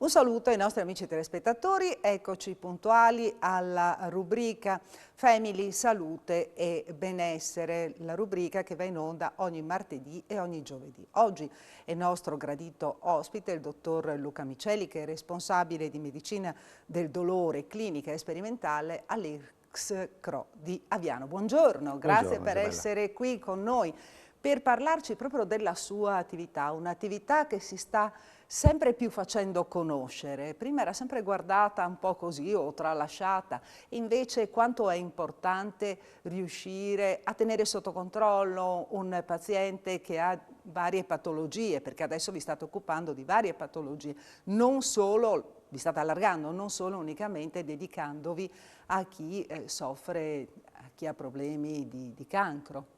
Un saluto ai nostri amici telespettatori, eccoci puntuali alla rubrica Family, Salute e Benessere, la rubrica che va in onda ogni martedì e ogni giovedì. Oggi è il nostro gradito ospite, il dottor Luca Miceli, che è responsabile di medicina del dolore clinica e sperimentale all'IRCCS di Aviano. Buongiorno, grazie per essere qui con noi per parlarci proprio della sua attività, un'attività che si sta sempre più facendo conoscere. Prima era sempre guardata un po' così o tralasciata, invece quanto è importante riuscire a tenere sotto controllo un paziente che ha varie patologie, perché adesso vi state occupando di varie patologie, non solo, vi state allargando, non solo unicamente dedicandovi a chi soffre, a chi ha problemi di cancro.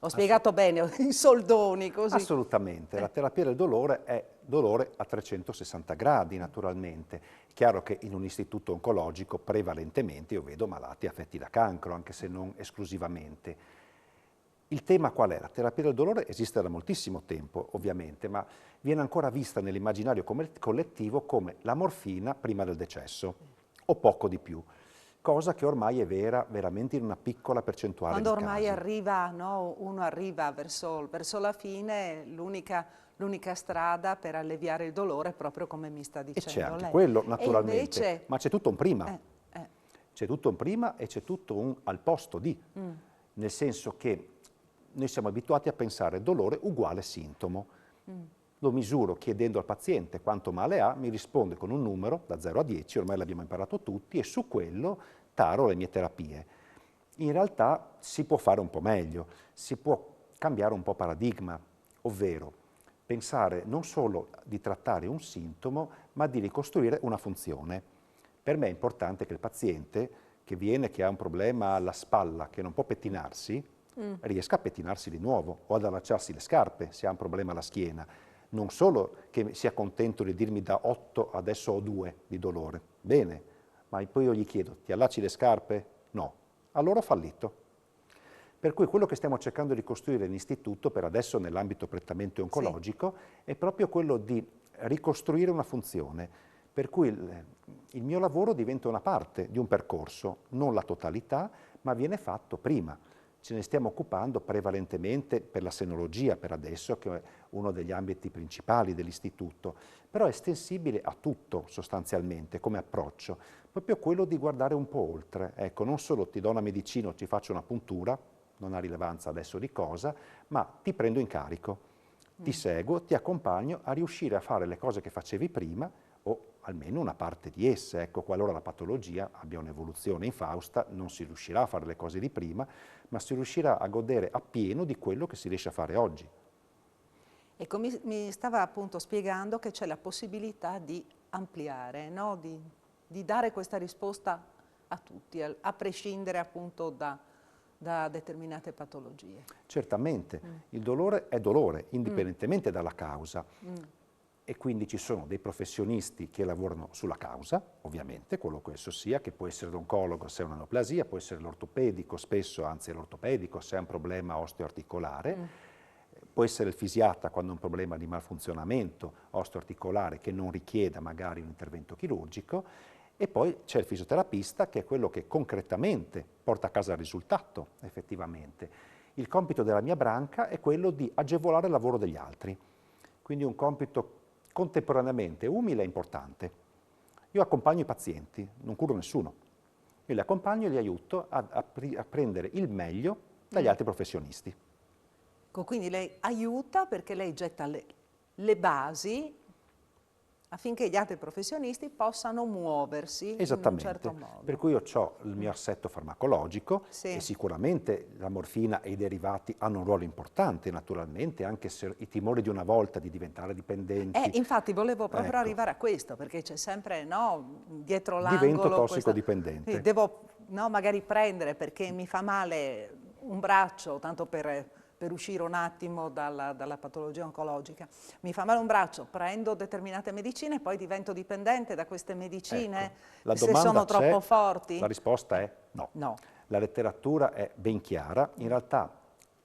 Ho spiegato bene, in soldoni così. Assolutamente, la terapia del dolore è dolore a 360 gradi naturalmente. È chiaro che in un istituto oncologico prevalentemente io vedo malati affetti da cancro, anche se non esclusivamente. Il tema qual è? La terapia del dolore esiste da moltissimo tempo ovviamente, ma viene ancora vista nell'immaginario collettivo come la morfina prima del decesso, o poco di più. Cosa che ormai è vera veramente in una piccola percentuale di casi. Quando ormai arriva, no, uno arriva verso la fine, l'unica strada per alleviare il dolore è proprio come mi sta dicendo lei. E c'è anche lei. quello naturalmente, invece... ma c'è tutto un prima. C'è tutto un prima e c'è tutto un al posto di, nel senso che noi siamo abituati a pensare dolore uguale sintomo. Lo misuro chiedendo al paziente quanto male ha, mi risponde con un numero da 0 a 10, ormai l'abbiamo imparato tutti, e su quello taro le mie terapie. In realtà si può fare un po' meglio, si può cambiare un po' paradigma, ovvero pensare non solo di trattare un sintomo, ma di ricostruire una funzione. Per me è importante che il paziente che viene, che ha un problema alla spalla, che non può pettinarsi, riesca a pettinarsi di nuovo o ad allacciarsi le scarpe se ha un problema alla schiena. Non solo che sia contento di dirmi da 8 adesso ho 2 di dolore, bene, ma poi io gli chiedo, ti allacci le scarpe? No. Allora ho fallito. Per cui quello che stiamo cercando di costruire in istituto, per adesso nell'ambito prettamente oncologico, è proprio quello di ricostruire una funzione, per cui il mio lavoro diventa una parte di un percorso, non la totalità, ma viene fatto prima. Ce ne stiamo occupando prevalentemente per la senologia per adesso, che è uno degli ambiti principali dell'istituto, però è estensibile a tutto sostanzialmente come approccio, proprio quello di guardare un po' oltre. Ecco, non solo ti do una medicina o ti faccio una puntura, non ha rilevanza adesso di cosa, ma ti prendo in carico, ti seguo, ti accompagno a riuscire a fare le cose che facevi prima o almeno una parte di esse. Ecco, qualora la patologia abbia un'evoluzione infausta, non si riuscirà a fare le cose di prima, ma si riuscirà a godere appieno di quello che si riesce a fare oggi. Ecco, mi stava appunto spiegando che c'è la possibilità di ampliare, no? di dare questa risposta a tutti, a prescindere appunto da determinate patologie. Certamente, il dolore è dolore, indipendentemente dalla causa. E quindi ci sono dei professionisti che lavorano sulla causa, ovviamente, quello che esso sia, che può essere l'oncologo se è una neoplasia, può essere l'ortopedico, spesso anzi l'ortopedico se è un problema osteoarticolare, può essere il fisiatra quando è un problema di malfunzionamento osteoarticolare che non richieda magari un intervento chirurgico, e poi c'è il fisioterapista che è quello che concretamente porta a casa il risultato, effettivamente. Il compito della mia branca è quello di agevolare il lavoro degli altri, quindi un compito contemporaneamente umile e importante. Io accompagno i pazienti, non curo nessuno. Io li accompagno e li aiuto a prendere il meglio dagli altri professionisti. Quindi lei aiuta perché lei getta le basi affinché gli altri professionisti possano muoversi in un certo modo. Per cui io ho il mio assetto farmacologico e sicuramente la morfina e i derivati hanno un ruolo importante naturalmente, anche se i timori di una volta di diventare dipendenti. Infatti volevo proprio arrivare a questo, perché c'è sempre dietro l'angolo. Divento tossicodipendente. Devo magari prendere perché mi fa male un braccio, tanto per uscire un attimo dalla patologia oncologica. Mi fa male un braccio, prendo determinate medicine e poi divento dipendente da queste medicine, se sono troppo forti? La risposta è no. La letteratura è ben chiara, in realtà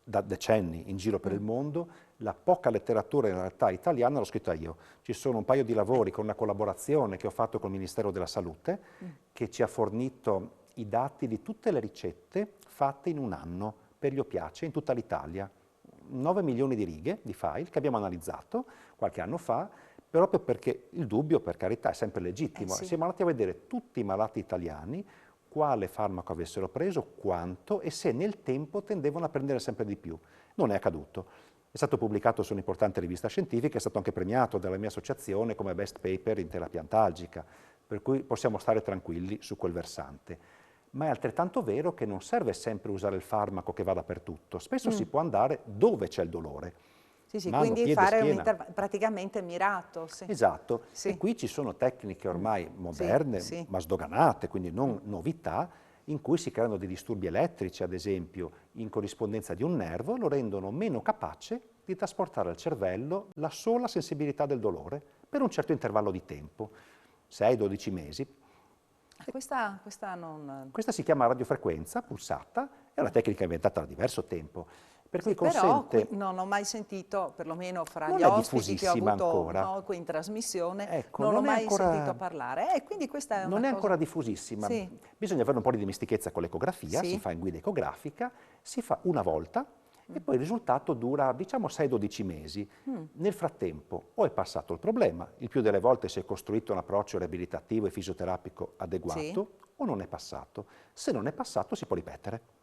da decenni in giro per il mondo, la poca letteratura in realtà italiana l'ho scritta io. Ci sono un paio di lavori con una collaborazione che ho fatto col Ministero della Salute che ci ha fornito i dati di tutte le ricette fatte in un anno per gli oppiacei in tutta l'Italia. 9 milioni di righe di file che abbiamo analizzato qualche anno fa, proprio perché il dubbio, per carità, è sempre legittimo. Sì. Siamo andati a vedere tutti i malati italiani, quale farmaco avessero preso, quanto e se nel tempo tendevano a prendere sempre di più. Non è accaduto. È stato pubblicato su un'importante rivista scientifica, è stato anche premiato dalla mia associazione come best paper in terapia antalgica, per cui possiamo stare tranquilli su quel versante. Ma è altrettanto vero che non serve sempre usare il farmaco che va dappertutto, spesso si può andare dove c'è il dolore. Sì, Mano, quindi piede, fare un schiena. intervento praticamente mirato. Sì. Esatto, Sì. e qui ci sono tecniche ormai moderne, sì. ma sdoganate, quindi non novità, in cui si creano dei disturbi elettrici, ad esempio, in corrispondenza di un nervo, lo rendono meno capace di trasportare al cervello la sola sensibilità del dolore per un certo intervallo di tempo, 6-12 mesi. Questa non... Questa si chiama radiofrequenza pulsata, è una tecnica inventata da diverso tempo, per cui Però consente... qui non ho mai sentito, perlomeno fra Non gli è ospiti che ho diffusissima avuto ancora. qui in trasmissione, Ecco, non ho non è mai ancora... sentito parlare. Quindi questa è una Non è cosa... ancora diffusissima, Sì. bisogna avere un po' di dimestichezza con l'ecografia, Sì. si fa in guida ecografica, si fa una volta e poi il risultato dura diciamo 6-12 mesi. Nel frattempo o è passato il problema, il più delle volte si è costruito un approccio riabilitativo e fisioterapico adeguato o non è passato. Se non è passato si può ripetere.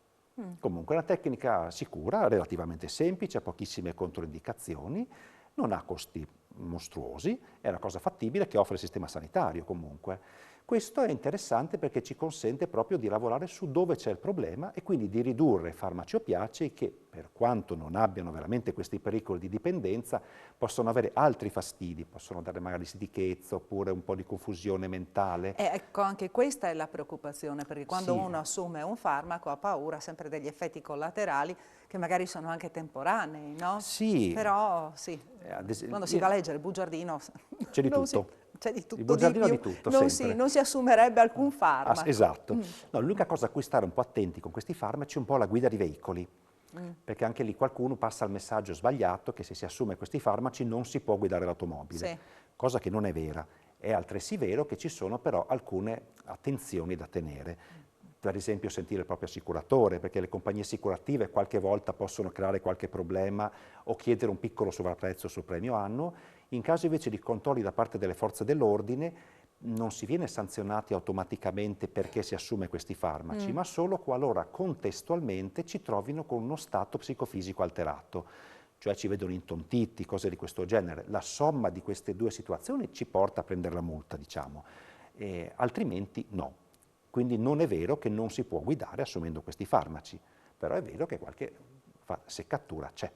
Comunque è una tecnica sicura, relativamente semplice, ha pochissime controindicazioni, non ha costi mostruosi, è una cosa fattibile che offre il sistema sanitario comunque. Questo è interessante perché ci consente proprio di lavorare su dove c'è il problema e quindi di ridurre farmaci oppiacei che, per quanto non abbiano veramente questi pericoli di dipendenza, possono avere altri fastidi, possono dare magari stitichezza oppure un po' di confusione mentale. Ecco, anche questa è la preoccupazione, perché quando Sì. uno assume un farmaco ha paura sempre degli effetti collaterali che magari sono anche temporanei, no? Sì. Però sì, quando si va a leggere il bugiardino c'è di tutto. C'è di tutto, Il bugiardino di di più, tutto, non sempre. non si assumerebbe alcun farmaco. Esatto. No, l'unica cosa a cui stare un po' attenti con questi farmaci è un po' la guida di veicoli, perché anche lì qualcuno passa il messaggio sbagliato che se si assume questi farmaci non si può guidare l'automobile, Sì. cosa che non è vera. È altresì vero che ci sono però alcune attenzioni da tenere. Per esempio sentire il proprio assicuratore, perché le compagnie assicurative qualche volta possono creare qualche problema o chiedere un piccolo sovrapprezzo sul premio annuo. In caso invece di controlli da parte delle forze dell'ordine non si viene sanzionati automaticamente perché si assume questi farmaci, ma solo qualora contestualmente ci trovino con uno stato psicofisico alterato, cioè ci vedono intontiti, cose di questo genere. La somma di queste due situazioni ci porta a prendere la multa, diciamo, altrimenti no. Quindi non è vero che non si può guidare assumendo questi farmaci, però è vero che qualche seccatura c'è.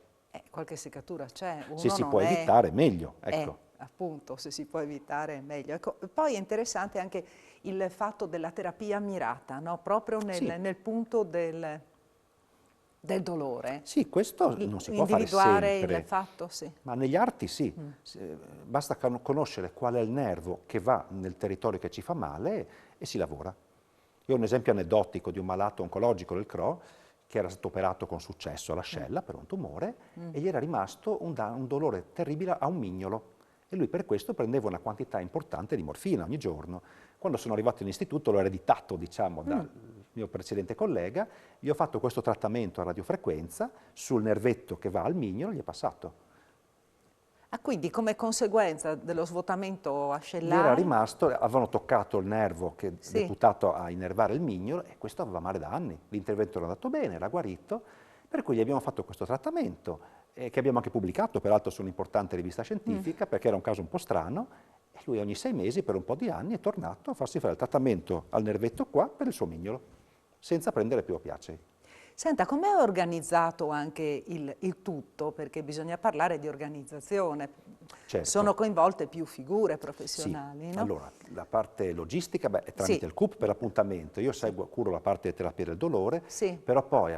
Qualche seccatura c'è. Se si può evitare, meglio. Ecco. Appunto, se si può evitare, meglio. Ecco, poi è interessante anche il fatto della terapia mirata, no? Proprio nel punto del dolore. Sì, questo non si può fare Individuare sempre. il fatto, sì. Ma negli arti sì. Basta conoscere qual è il nervo che va nel territorio che ci fa male e si lavora. Io ho un esempio aneddotico di un malato oncologico del CRO che era stato operato con successo all'ascella per un tumore e gli era rimasto un dolore terribile a un mignolo e lui per questo prendeva una quantità importante di morfina ogni giorno. Quando sono arrivato in istituto l'ho ereditato, diciamo, dal mio precedente collega, gli ho fatto questo trattamento a radiofrequenza sul nervetto che va al mignolo e gli è passato. Quindi come conseguenza dello svuotamento ascellare... Gli era rimasto, avevano toccato il nervo che è deputato a innervare il mignolo e questo aveva male da anni. L'intervento era andato bene, era guarito, per cui gli abbiamo fatto questo trattamento che abbiamo anche pubblicato, peraltro su un'importante rivista scientifica, perché era un caso un po' strano, e lui ogni 6 mesi per un po' di anni è tornato a farsi fare il trattamento al nervetto qua per il suo mignolo, senza prendere più oppiacei. Senta, com'è organizzato anche il tutto? Perché bisogna parlare di organizzazione. Certo. Sono coinvolte più figure professionali, sì. no? Allora, la parte logistica è tramite il CUP per appuntamento. Io curo la parte di terapia del dolore, però poi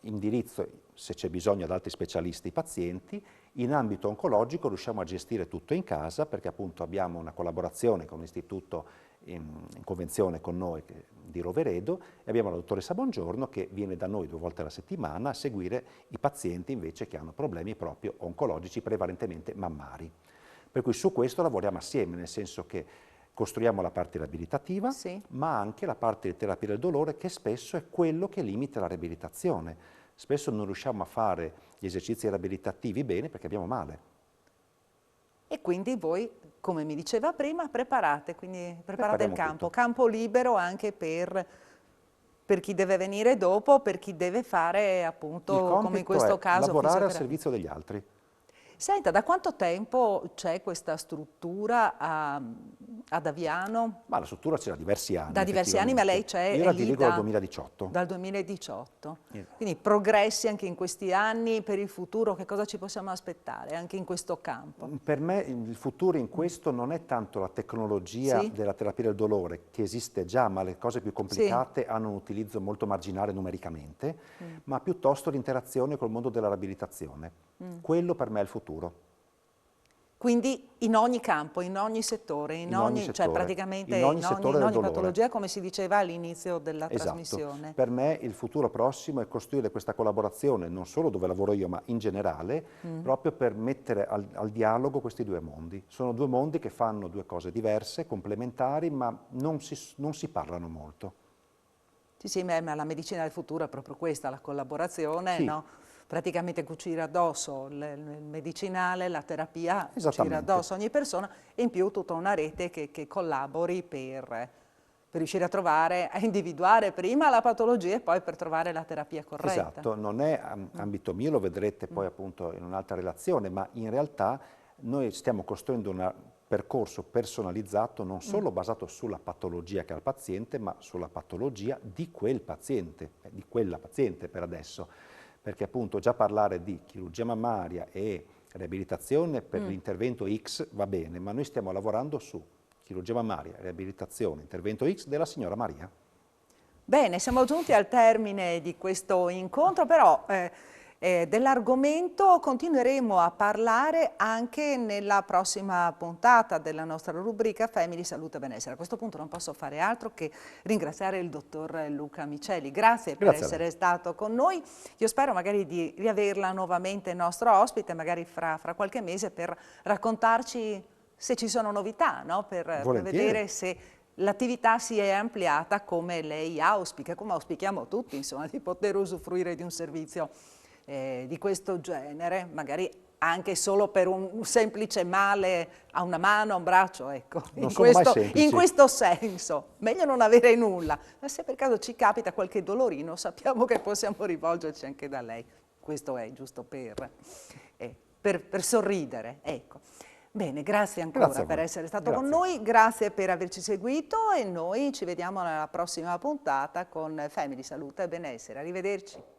indirizzo, se c'è bisogno, ad altri specialisti i pazienti. In ambito oncologico riusciamo a gestire tutto in casa perché appunto abbiamo una collaborazione con l'Istituto in convenzione con noi di Roveredo, e abbiamo la dottoressa Bongiorno che viene da noi 2 volte alla settimana a seguire i pazienti invece che hanno problemi proprio oncologici, prevalentemente mammari. Per cui su questo lavoriamo assieme, nel senso che costruiamo la parte riabilitativa, Sì. ma anche la parte di terapia del dolore, che spesso è quello che limita la riabilitazione. Spesso non riusciamo a fare gli esercizi riabilitativi bene perché abbiamo male. E quindi voi, come mi diceva prima, preparate il Prepariamo campo, tutto. campo libero anche per chi deve venire dopo, per chi deve fare Il appunto, come in compito questo è caso, lavorare al fisioterapia. servizio degli altri. Senta, da quanto tempo c'è questa struttura ad Aviano? Ma la struttura c'era diversi anni, Da diversi anni, ma lei Io è la lì dirigo dal 2018. dal 2018. Sì. Quindi progressi anche in questi anni, per il futuro che cosa ci possiamo aspettare anche in questo campo? Per me il futuro in questo non è tanto la tecnologia Sì? della terapia del dolore, che esiste già, ma le cose più complicate hanno un utilizzo molto marginale numericamente, ma piuttosto l'interazione col mondo della riabilitazione. Quello per me è il futuro. Quindi in ogni campo, in ogni settore, cioè praticamente in ogni settore del dolore. patologia, come si diceva all'inizio della Esatto. trasmissione. Per me il futuro prossimo è costruire questa collaborazione, non solo dove lavoro io, ma in generale, proprio per mettere al dialogo questi 2 mondi. Sono 2 mondi che fanno 2 cose diverse, complementari, ma non si parlano molto. Sì, ma la medicina del futuro è proprio questa, la collaborazione, Sì. no? Praticamente cucire addosso il medicinale, la terapia, cucire Esattamente. addosso ogni persona e in più tutta una rete che collabori per riuscire a individuare prima la patologia e poi per trovare la terapia corretta. Esatto, non è ambito mio, lo vedrete poi appunto in un'altra relazione, ma in realtà noi stiamo costruendo un percorso personalizzato non solo basato sulla patologia che ha il paziente, ma sulla patologia di quel paziente, di quella paziente per adesso. Perché appunto già parlare di chirurgia mammaria e riabilitazione per l'intervento X va bene, ma noi stiamo lavorando su chirurgia mammaria, riabilitazione, intervento X della signora Maria. Bene, siamo giunti al termine di questo incontro, però dell'argomento continueremo a parlare anche nella prossima puntata della nostra rubrica Family Salute e Benessere. A questo punto non posso fare altro che ringraziare il dottor Luca Miceli. Grazie per essere stato con noi. Io spero magari di riaverla nuovamente nostro ospite, magari fra qualche mese, per raccontarci se ci sono novità, no? Per vedere se l'attività si è ampliata come lei auspica, come auspichiamo tutti, insomma, di poter usufruire di un servizio di questo genere, magari anche solo per un semplice male a una mano, a un braccio, ecco, in questo senso. Meglio non avere nulla, ma se per caso ci capita qualche dolorino sappiamo che possiamo rivolgerci anche da lei. Questo è giusto per sorridere, ecco. Bene, grazie ancora per essere stato con noi, grazie per averci seguito e noi ci vediamo nella prossima puntata con Family Salute e Benessere. Arrivederci.